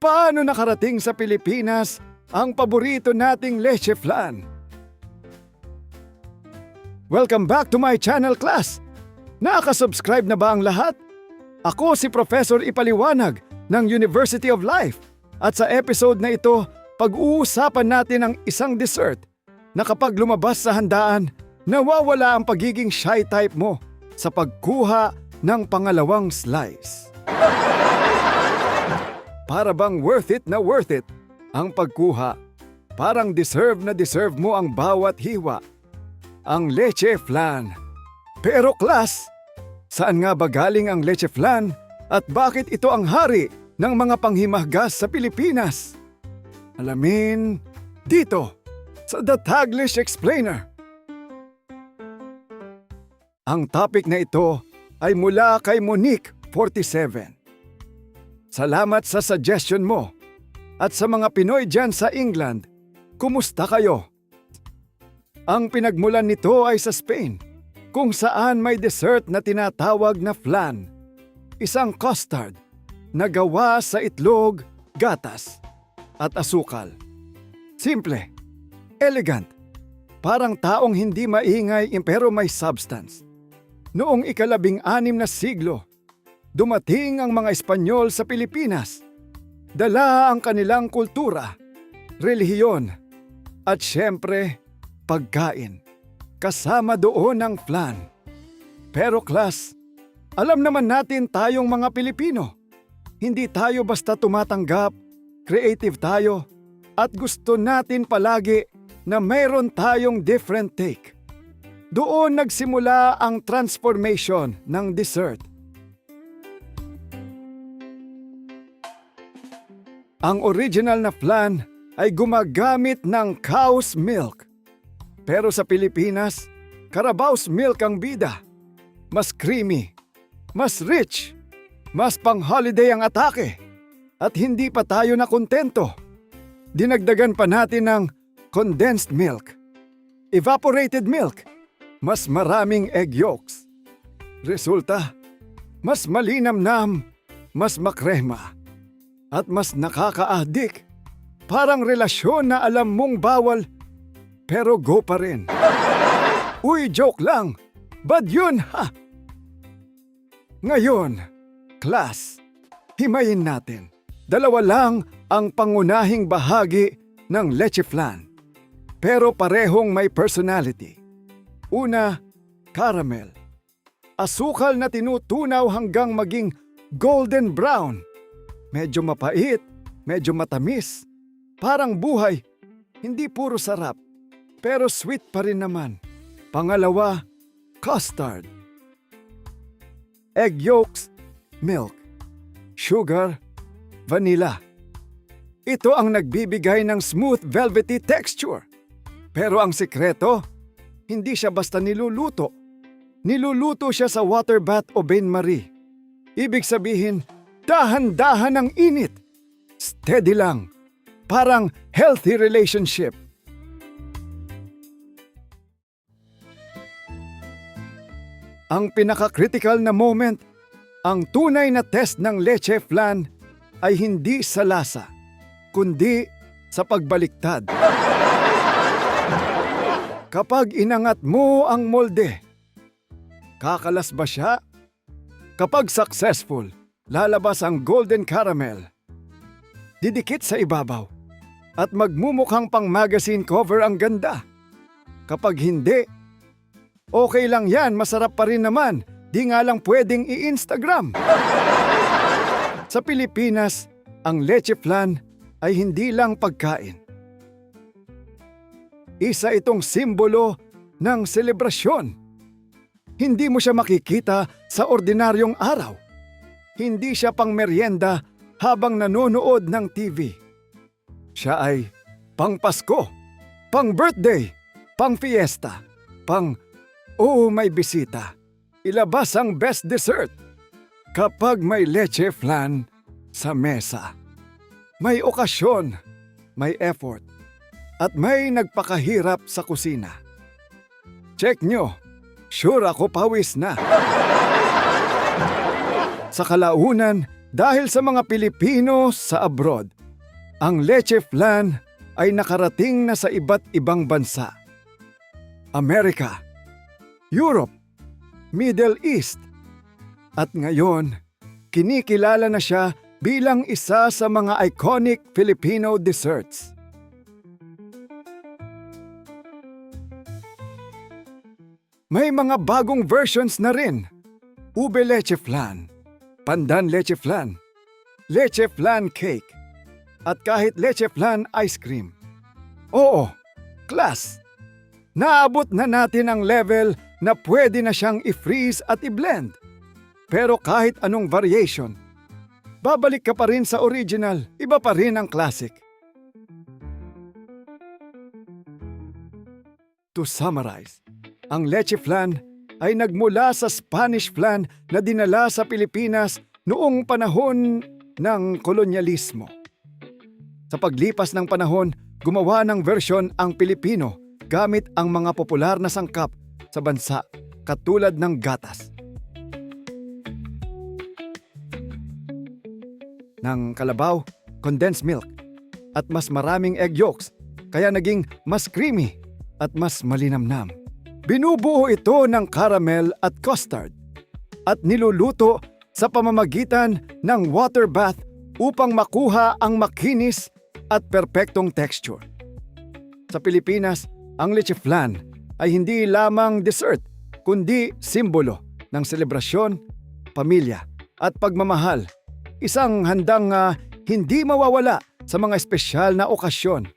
Paano nakarating sa Pilipinas ang paborito nating leche flan? Welcome back to my channel, class! Nakasubscribe na ba ang lahat? Ako si Professor Ipaliwanag ng University of Life at sa episode na ito, pag-uusapan natin ang isang dessert na kapag lumabas sa handaan, nawawala ang pagiging shy type mo sa pagkuha ng pangalawang slice. Para bang worth it ang pagkuha? Parang deserve na deserve mo ang bawat hiwa. Ang leche flan. Pero class, saan nga ba galing ang leche flan at bakit ito ang hari ng mga panghimahgas sa Pilipinas? Alamin dito sa The Taglish Explainer. Ang topic na ito ay mula kay Monique, 47. Salamat sa suggestion mo. At sa mga Pinoy dyan sa England, kumusta kayo? Ang pinagmulan nito ay sa Spain, kung saan may dessert na tinatawag na flan. Isang custard na gawa sa itlog, gatas, at asukal. Simple, elegant, parang taong hindi maingay pero may substance. Noong ika-16 na siglo, dumating ang mga Espanyol sa Pilipinas. Dala ang kanilang kultura, relihiyon, at syempre, pagkain. Kasama doon ang flan. Pero class, alam naman natin tayong mga Pilipino. Hindi tayo basta tumatanggap, creative tayo, at gusto natin palagi na mayroon tayong different take. Doon nagsimula ang transformation ng dessert. Ang original na flan ay gumagamit ng cow's milk. Pero sa Pilipinas, Carabao's milk ang bida. Mas creamy, mas rich, mas pang-holiday ang atake. At hindi pa tayo nakontento. Dinagdagan pa natin ng condensed milk, evaporated milk, mas maraming egg yolks. Resulta, mas malinamnam, mas makrema, at mas nakaka-addict. Parang relasyon na alam mong bawal, pero go pa rin. Uy, joke lang. Bad yun, ha? Ngayon, class, himayin natin. Dalawa lang ang pangunahing bahagi ng leche flan. Pero parehong may personality. Una, caramel. Asukal na tinutunaw hanggang maging golden brown. Medyo mapait, medyo matamis. Parang buhay, hindi puro sarap, pero sweet pa rin naman. Pangalawa, custard. Egg yolks, milk, sugar, vanilla. Ito ang nagbibigay ng smooth velvety texture. Pero ang sikreto, hindi siya basta niluluto. Niluluto siya sa water bath o bain-marie. Ibig sabihin, dahan-dahan ang init. Steady lang. Parang healthy relationship. Ang pinaka-critical na moment, ang tunay na test ng leche flan ay hindi sa lasa, kundi sa pagbaliktad. Kapag inangat mo ang molde, kakalas ba siya? Kapag successful, lalabas ang golden caramel. Didikit sa ibabaw at magmumukhang pang magazine cover ang ganda. Kapag hindi, okay lang yan, masarap pa rin naman. Di nga lang pwedeng i-Instagram. Sa Pilipinas, ang leche flan ay hindi lang pagkain. Isa itong simbolo ng selebrasyon. Hindi mo siya makikita sa ordinaryong araw. Hindi siya pang merienda habang nanonood ng TV. Siya ay pang Pasko, pang birthday, pang fiesta, pang may bisita. Ilabas ang best dessert. Kapag may leche flan sa mesa, may okasyon, may effort, at may nagpakahirap sa kusina. Check nyo, sure ako pawis na. Sa kalaunan, Dahil sa mga Pilipino sa abroad, ang leche flan ay nakarating na sa iba't ibang bansa. Amerika, Europe, Middle East, at ngayon, kinikilala na siya bilang isa sa mga iconic Filipino desserts. May mga bagong versions na rin. Ube leche flan, pandan leche flan cake, at kahit leche flan ice cream. Oo, class! Naabot na natin ang level na pwede na siyang i-freeze at i-blend. Pero kahit anong variation, babalik ka pa rin sa original, iba pa rin ang classic. To summarize, ang leche flan ay nagmula sa Spanish flan na dinala sa Pilipinas noong panahon ng kolonyalismo. Sa paglipas ng panahon, gumawa ng versyon ang Pilipino gamit ang mga popular na sangkap sa bansa katulad ng gatas, ng kalabaw, condensed milk, at mas maraming egg yolks, kaya naging mas creamy at mas malinamnam. Binubuo ito ng caramel at custard at niluluto sa pamamagitan ng water bath upang makuha ang makinis at perpektong texture. Sa Pilipinas, ang leche flan ay hindi lamang dessert kundi simbolo ng selebrasyon, pamilya at pagmamahal. Isang handang hindi mawawala sa mga espesyal na okasyon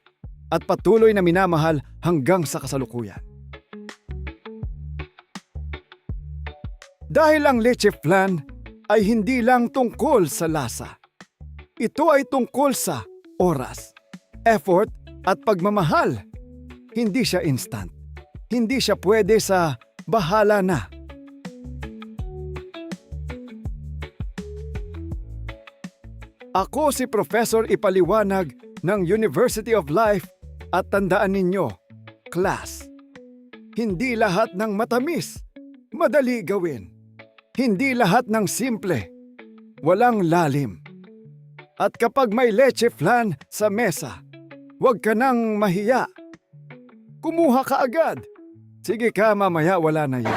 at patuloy na minamahal hanggang sa kasalukuyan. Dahil ang leche flan ay hindi lang tungkol sa lasa. Ito ay tungkol sa oras, effort at pagmamahal. Hindi siya instant. Hindi siya pwede sa bahala na. Ako si Professor Ipaliwanag ng University of Life at tandaan ninyo, class, hindi lahat ng matamis, madali gawin. Hindi lahat ng simple, walang lalim. At kapag may leche flan sa mesa, huwag ka nang mahiya. Kumuha ka agad. Sige ka, mamaya wala na yan.